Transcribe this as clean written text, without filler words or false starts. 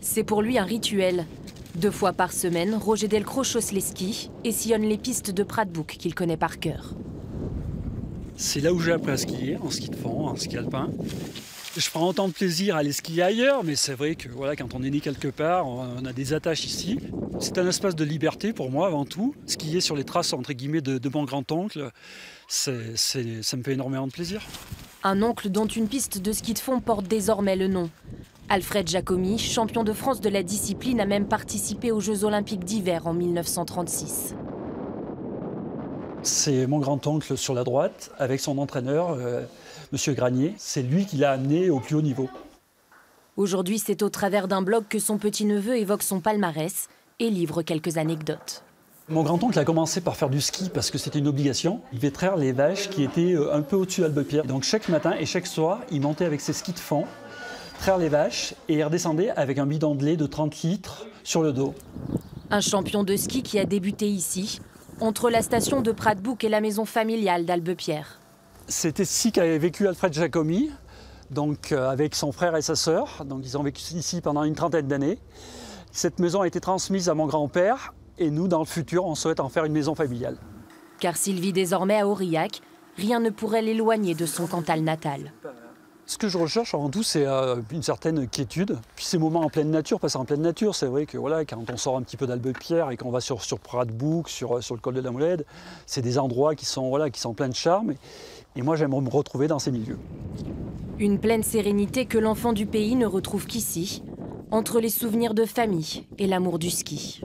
C'est pour lui un rituel. 2 fois par semaine, Roger Delcros chausse les skis et sillonne les pistes de Pradebook qu'il connaît par cœur. C'est là où j'ai appris à skier, en ski de fond, en ski alpin. Je prends autant de plaisir à aller skier ailleurs, mais c'est vrai que voilà, quand on est né quelque part, on a des attaches ici. C'est un espace de liberté pour moi avant tout. Skier sur les traces entre guillemets de mon grand-oncle, ça me fait énormément de plaisir. Un oncle dont une piste de ski de fond porte désormais le nom. Alfred Jaccomy, champion de France de la discipline, a même participé aux Jeux Olympiques d'hiver en 1936. C'est mon grand-oncle sur la droite, avec son entraîneur, Monsieur Granier. C'est lui qui l'a amené au plus haut niveau. Aujourd'hui, c'est au travers d'un blog que son petit-neveu évoque son palmarès et livre quelques anecdotes. Mon grand-oncle a commencé par faire du ski parce que c'était une obligation. Il devait traire les vaches qui étaient un peu au-dessus d'Albepierre. Donc chaque matin et chaque soir, il montait avec ses skis de fond, traire les vaches et il redescendait avec un bidon de lait de 30 litres sur le dos. Un champion de ski qui a débuté ici, entre la station de Pradebook et la maison familiale d'Albepierre. C'est ici qu'avait vécu Alfred Jaccomy, donc avec son frère et sa sœur. Donc ils ont vécu ici pendant une trentaine d'années. Cette maison a été transmise à mon grand-père et nous, dans le futur, on souhaite en faire une maison familiale. Car s'il vit désormais à Aurillac, rien ne pourrait l'éloigner de son Cantal natal. Ce que je recherche avant tout, c'est une certaine quiétude. Puis ces moments en pleine nature, passer en pleine nature, c'est vrai que voilà, quand on sort un petit peu d'Albepierre et qu'on va sur Pradebook, sur le col de la Moulède, c'est des endroits qui sont pleins de charme. Et moi, j'aimerais me retrouver dans ces milieux. Une pleine sérénité que l'enfant du pays ne retrouve qu'ici, entre les souvenirs de famille et l'amour du ski.